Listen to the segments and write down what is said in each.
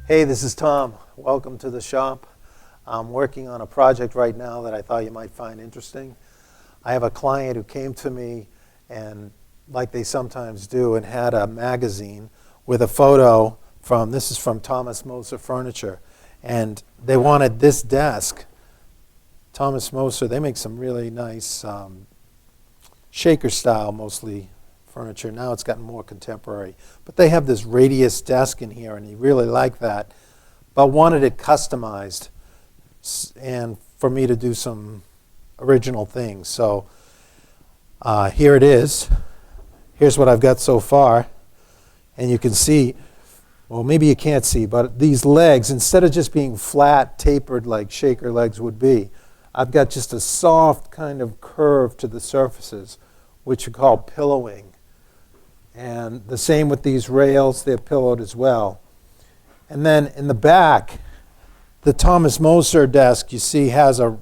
Hey, this is Tom. Welcome to the shop. I'm working on a project right now that I thought you might find interesting. I have a client who came to me and, like they sometimes do, and had a magazine with a photo from, this is from Thomas Moser Furniture, and they wanted this desk. Thomas Moser, they make some really nice shaker style, mostly, furniture. Now it's gotten more contemporary. But they have this radius desk in here, and he really liked that, but wanted it customized and for me to do some original things. So here it is. Here's what I've got so far. And you can see, well, maybe you can't see, but these legs, instead of just being flat, tapered like shaker legs would be, I've got just a soft kind of curve to the surfaces, which we call pillowing. And the same with these rails, they're pillowed as well. And then in the back, the Thomas Moser desk, you see, has an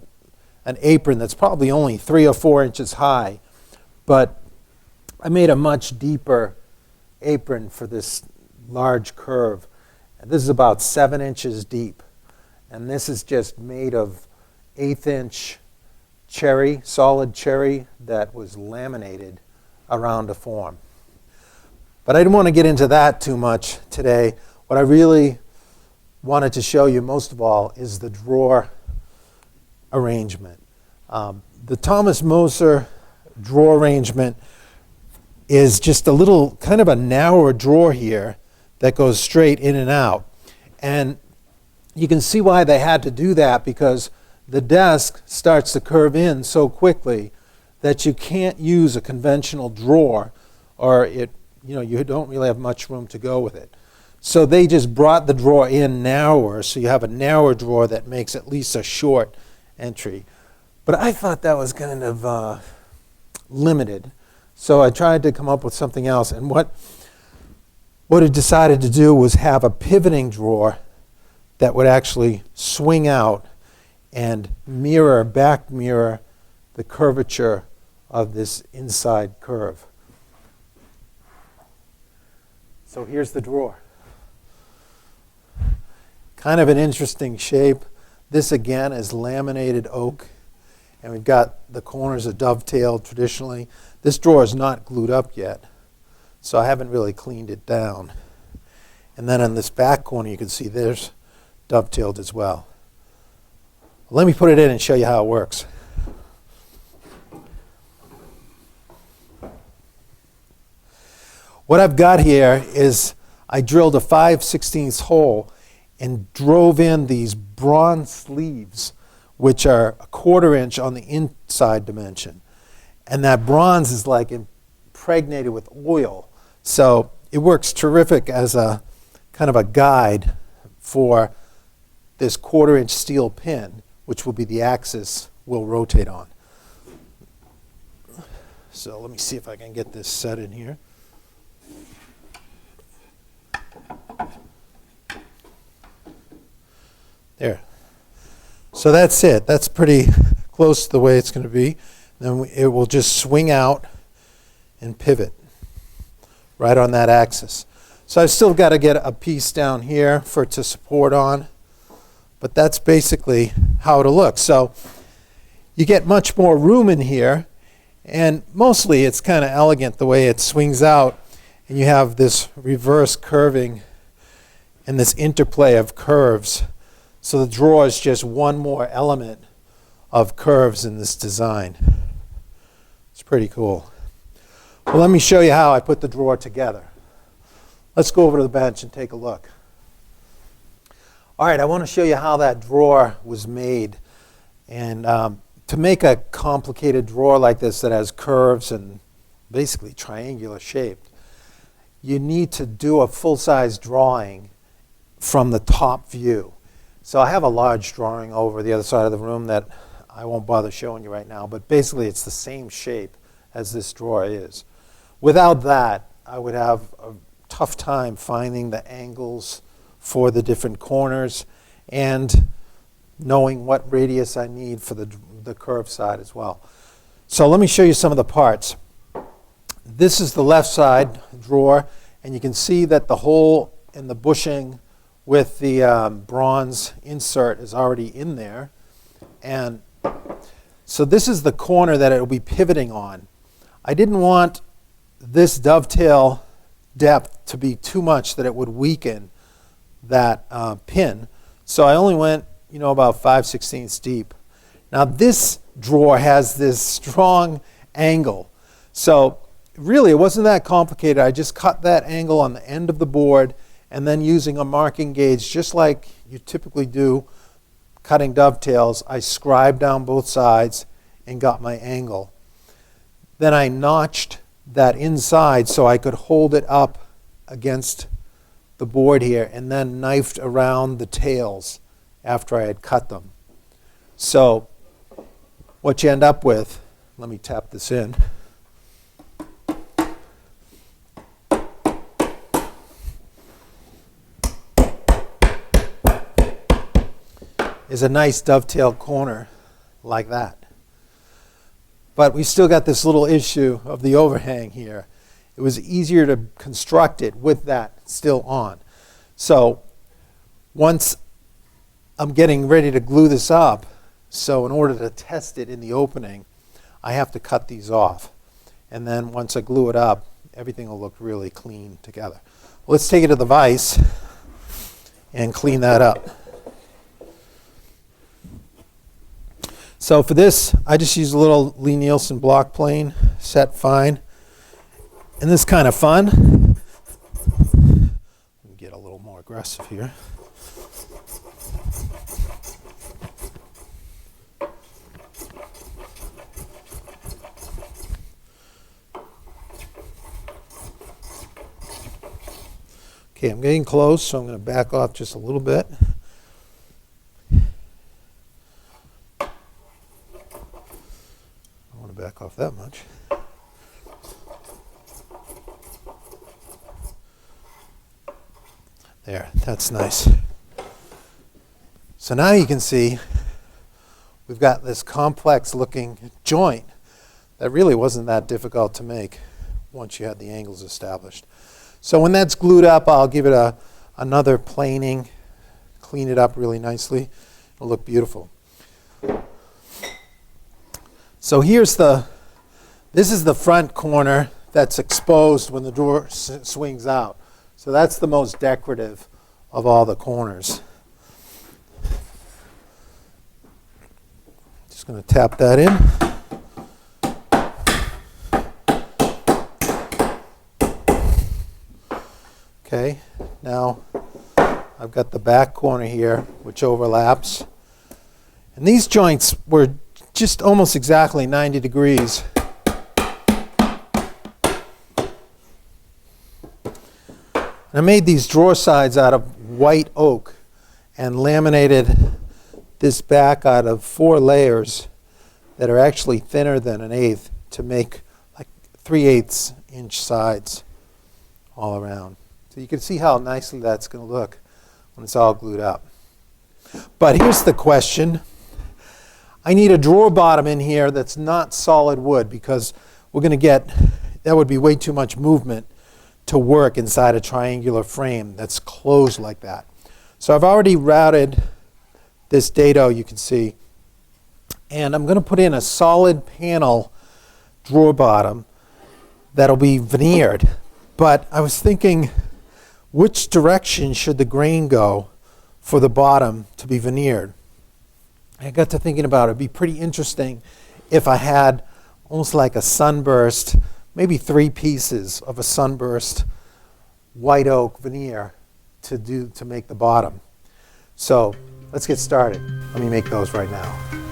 apron that's probably only 3 or 4 inches high. But I made a much deeper apron for this large curve. And this is about 7 inches deep. And this is just made of 1/8-inch cherry, solid cherry, that was laminated around a form. But I didn't want to get into that too much today. What I really wanted to show you most of all is the drawer arrangement. The Thomas Moser drawer arrangement is just a little, kind of a narrower drawer here that goes straight in and out. And you can see why they had to do that, because the desk starts to curve in so quickly that you can't use a conventional drawer, or you don't really have much room to go with it. So they just brought the drawer in narrower, so you have a narrower drawer that makes at least a short entry. But I thought that was kind of limited, so I tried to come up with something else. And what I decided to do was have a pivoting drawer that would actually swing out and back mirror the curvature of this inside curve. So here's the drawer. Kind of an interesting shape. This again is laminated oak, and we've got the corners are dovetailed traditionally. This drawer is not glued up yet, so I haven't really cleaned it down. And then on this back corner you can see there's dovetailed as well. Let me put it in and show you how it works. What I've got here is I drilled a 5/16 hole and drove in these bronze sleeves, which are 1/4 inch on the inside dimension. And that bronze is like impregnated with oil. So it works terrific as a kind of a guide for this 1/4 inch steel pin, which will be the axis we'll rotate on. So let me see if I can get this set in here. There. So that's it. That's pretty close to the way it's going to be. Then it will just swing out and pivot right on that axis. So I've still got to get a piece down here for it to support on, but that's basically how it'll look. So you get much more room in here, and mostly it's kind of elegant the way it swings out, and you have this reverse curving and this interplay of curves. So the drawer is just one more element of curves in this design. It's pretty cool. Well, let me show you how I put the drawer together. Let's go over to the bench and take a look. All right, I want to show you how that drawer was made. And to make a complicated drawer like this that has curves and basically triangular shaped, you need to do a full-size drawing from the top view. So I have a large drawing over the other side of the room that I won't bother showing you right now, but basically it's the same shape as this drawer is. Without that, I would have a tough time finding the angles for the different corners and knowing what radius I need for the curved side as well. So let me show you some of the parts. This is the left side drawer, and you can see that the hole in the bushing with the bronze insert is already in there. And so this is the corner that it will be pivoting on. I didn't want this dovetail depth to be too much that it would weaken that pin. So I only went, about 5/16 deep. Now this drawer has this strong angle. So really it wasn't that complicated. I just cut that angle on the end of the board, and then using a marking gauge, just like you typically do cutting dovetails, I scribed down both sides and got my angle. Then I notched that inside so I could hold it up against the board here, and then knifed around the tails after I had cut them. So what you end up with, let me tap this in. Is a nice dovetail corner like that. But we still got this little issue of the overhang here. It was easier to construct it with that still on. So once I'm getting ready to glue this up, so in order to test it in the opening, I have to cut these off. And then once I glue it up, everything will look really clean together. Let's take it to the vise and clean that up. So for this, I just use a little Lee Nielsen block plane, set fine. And this is kind of fun. Let me get a little more aggressive here. Okay, I'm getting close, so I'm going to back off just a little bit. Back off that much. There, that's nice. So now you can see we've got this complex looking joint that really wasn't that difficult to make once you had the angles established. So when that's glued up, I'll give it another planing, clean it up really nicely. It'll look beautiful. So this is the front corner that's exposed when the door swings out. So that's the most decorative of all the corners. Just going to tap that in. Okay, now I've got the back corner here, which overlaps. And these joints were just almost exactly 90 degrees. I made these drawer sides out of white oak and laminated this back out of 4 layers that are actually thinner than an eighth to make like 3/8 inch sides all around. So you can see how nicely that's going to look when it's all glued up. But here's the question. I need a drawer bottom in here that's not solid wood, because we're going to get, that would be way too much movement to work inside a triangular frame that's closed like that. So I've already routed this dado, you can see, and I'm going to put in a solid panel drawer bottom that'll be veneered. But I was thinking, which direction should the grain go for the bottom to be veneered? I got to thinking about it. It'd be pretty interesting if I had almost like a sunburst, maybe 3 pieces of a sunburst white oak veneer to make the bottom. So let's get started. Let me make those right now.